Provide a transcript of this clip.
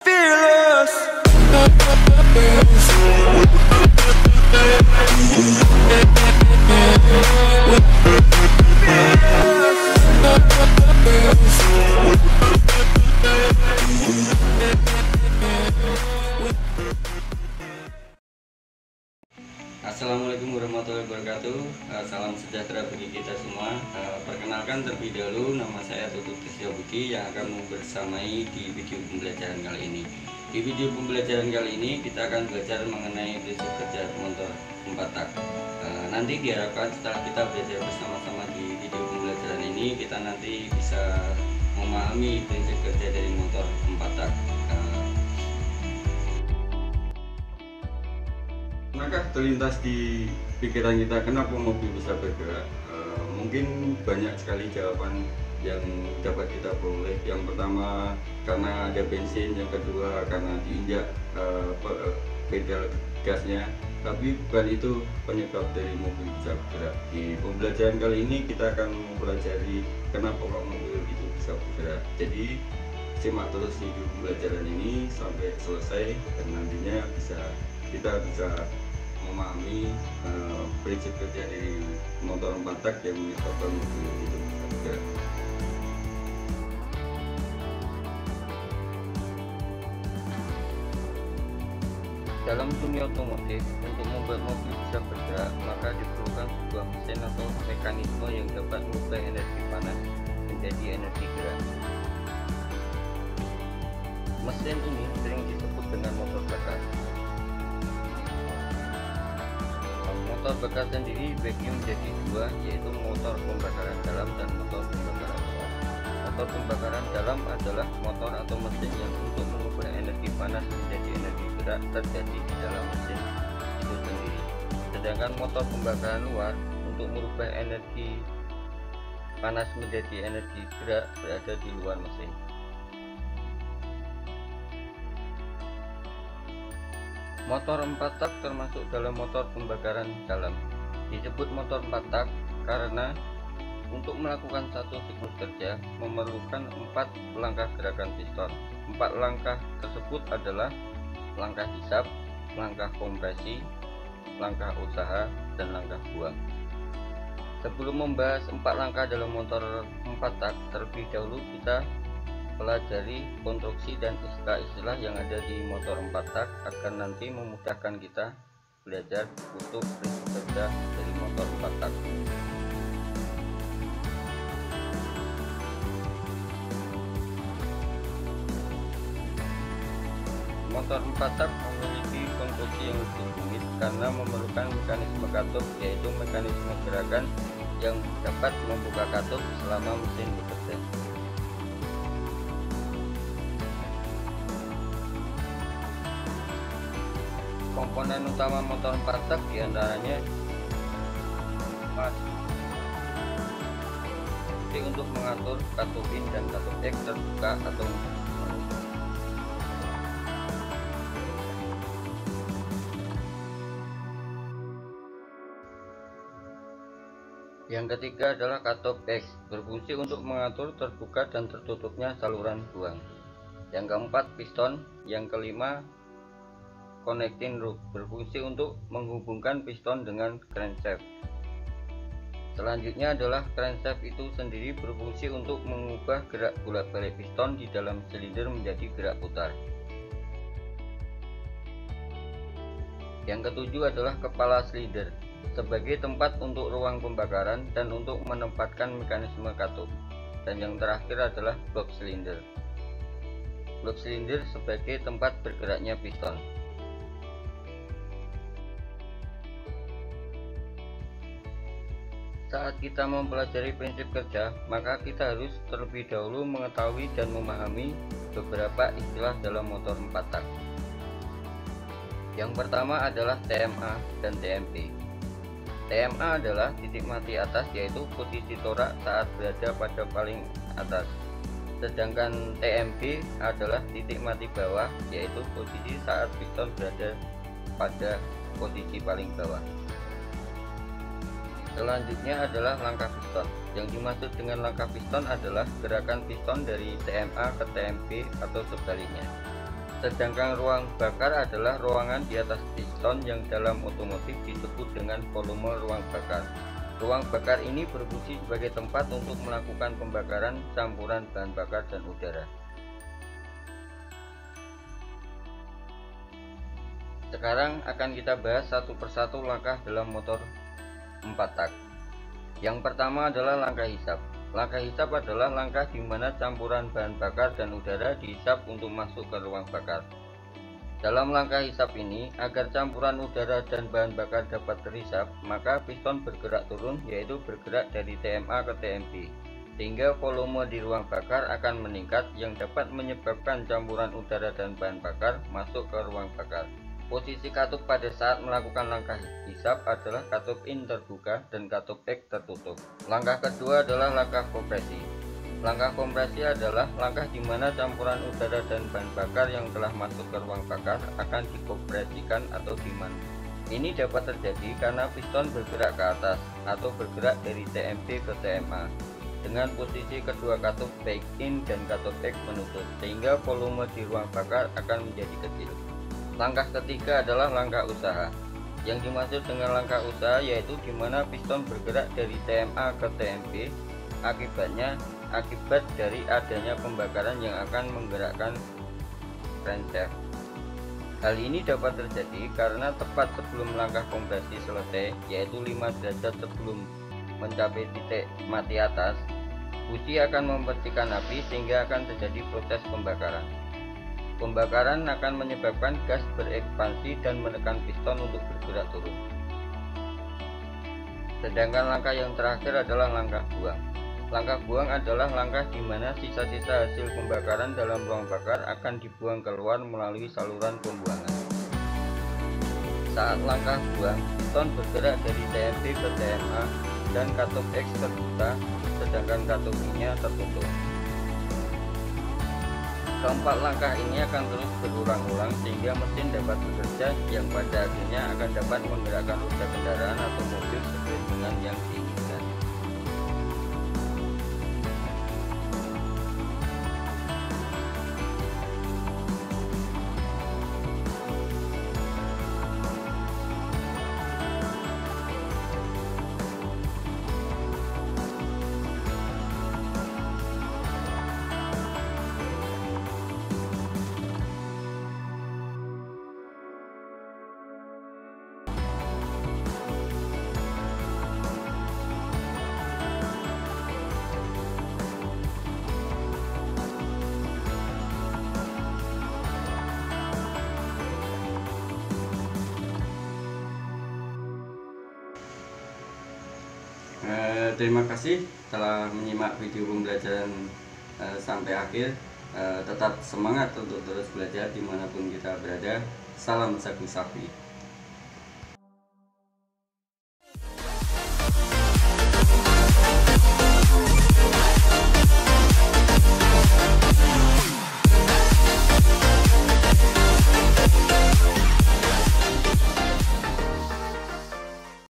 fearless. Assalamualaikum warahmatullahi wabarakatuh. Salam sejahtera bagi kita semua. Perkenalkan terlebih dahulu, nama saya Tutut Tisya Budi yang akan membersamai di video pembelajaran kali ini. Di video pembelajaran kali ini kita akan belajar mengenai prinsip kerja motor 4 tak. Nanti diharapkan setelah kita belajar bersama-sama di video pembelajaran ini, kita nanti bisa memahami prinsip kerja dari motor 4 tak. Maka terlintas di pikiran kita, kenapa mobil bisa bergerak? Mungkin banyak sekali jawaban yang dapat kita peroleh. Yang pertama karena ada bensin, yang kedua karena diinjak pedal gasnya. Tapi bukan itu penyebab dari mobil bisa bergerak. Di pembelajaran kali ini kita akan mempelajari kenapa mobil itu bisa bergerak. Jadi simak terus video pembelajaran ini sampai selesai dan nantinya kita bisa memahami prinsip kerja dari motor 4 tak yang menyebabkan mobil itu bergerak. Dalam dunia otomotif, untuk membuat mobil bisa bergerak, maka diperlukan sebuah mesin atau mekanisme yang dapat mengubah energi panas menjadi energi gerak. Mesin ini sering disebut dengan motor bekas. Motor bekas sendiri dibagi menjadi dua, yaitu motor pembakaran dalam dan motor pembakaran luar. Motor pembakaran dalam adalah motor atau mesin yang untuk mengubah energi panas menjadi energi gerak terjadi di dalam mesin itu sendiri. Sedangkan motor pembakaran luar untuk merubah energi panas menjadi energi gerak berada di luar mesin. Motor 4 tak termasuk dalam motor pembakaran dalam. Disebut motor 4 tak karena untuk melakukan satu siklus kerja memerlukan 4 langkah gerakan piston. 4 langkah tersebut adalah langkah hisap, langkah kompresi, langkah usaha, dan langkah buang. Sebelum membahas 4 langkah dalam motor 4 tak, terlebih dahulu kita pelajari konstruksi dan istilah-istilah yang ada di motor 4 tak agar nanti memudahkan kita belajar untuk prinsip kerja dari motor 4 tak. Motor 4 tak memiliki konstruksi yang lebih rumit karena memerlukan mekanisme katup, yaitu mekanisme gerakan yang dapat membuka katup selama mesin bekerja. Komponen utama motor 4 tak diantaranya untuk mengatur katup in dan katup X terbuka atau menutup. Yang ketiga adalah katup X, berfungsi untuk mengatur terbuka dan tertutupnya saluran buang. Yang keempat piston, yang kelima connecting rope, berfungsi untuk menghubungkan piston dengan crankshaft. Selanjutnya adalah crankshaft itu sendiri berfungsi untuk mengubah gerak bolak-balik piston di dalam silinder menjadi gerak putar. Yang ketujuh adalah kepala silinder, sebagai tempat untuk ruang pembakaran dan untuk menempatkan mekanisme katup. Dan yang terakhir adalah blok silinder. Blok silinder sebagai tempat bergeraknya piston. Saat kita mempelajari prinsip kerja, maka kita harus terlebih dahulu mengetahui dan memahami beberapa istilah dalam motor 4 tak. Yang pertama adalah TMA dan TMP. TMA adalah titik mati atas, yaitu posisi torak saat berada pada paling atas. Sedangkan TMP adalah titik mati bawah, yaitu posisi saat piston berada pada posisi paling bawah. Selanjutnya adalah langkah piston. Yang dimaksud dengan langkah piston adalah gerakan piston dari TMA ke TMP atau sebaliknya. Sedangkan ruang bakar adalah ruangan di atas piston yang dalam otomotif disebut dengan volume ruang bakar. Ruang bakar ini berfungsi sebagai tempat untuk melakukan pembakaran campuran bahan bakar dan udara. Sekarang akan kita bahas satu persatu langkah dalam motor 4 tak. Yang pertama adalah langkah hisap. Langkah hisap adalah langkah di mana campuran bahan bakar dan udara dihisap untuk masuk ke ruang bakar. Dalam langkah hisap ini, agar campuran udara dan bahan bakar dapat terhisap, maka piston bergerak turun, yaitu bergerak dari TMA ke TMB, sehingga volume di ruang bakar akan meningkat yang dapat menyebabkan campuran udara dan bahan bakar masuk ke ruang bakar. Posisi katup pada saat melakukan langkah hisap adalah katup in terbuka dan katup X tertutup. Langkah kedua adalah langkah kompresi. Langkah kompresi adalah langkah di mana campuran udara dan bahan bakar yang telah masuk ke ruang bakar akan dikompresikan atau diman. Ini dapat terjadi karena piston bergerak ke atas atau bergerak dari TMB ke TMA dengan posisi kedua katup baik in dan katup X menutup, sehingga volume di ruang bakar akan menjadi kecil. Langkah ketiga adalah langkah usaha. Yang dimaksud dengan langkah usaha yaitu di mana piston bergerak dari TMA ke TMB akibat dari adanya pembakaran yang akan menggerakkan crankshaft. Hal ini dapat terjadi karena tepat sebelum langkah kompresi selesai, yaitu 5 derajat sebelum mencapai titik mati atas, busi akan mempercikan api sehingga akan terjadi proses pembakaran. Pembakaran akan menyebabkan gas berekspansi dan menekan piston untuk bergerak turun. Sedangkan langkah yang terakhir adalah langkah buang. Langkah buang adalah langkah di mana sisa-sisa hasil pembakaran dalam ruang bakar akan dibuang keluar melalui saluran pembuangan. Saat langkah buang, piston bergerak dari TMB ke TMA dan katup X terbuka, sedangkan katup I-nya tertutup. Keempat langkah ini akan terus berulang-ulang sehingga mesin dapat bekerja yang pada akhirnya akan dapat menggerakkan roda kendaraan atau mobil sesuai dengan yang diinginkan. Terima kasih telah menyimak video pembelajaran sampai akhir. Tetap semangat untuk terus belajar dimanapun kita berada. Salam sagu sapi.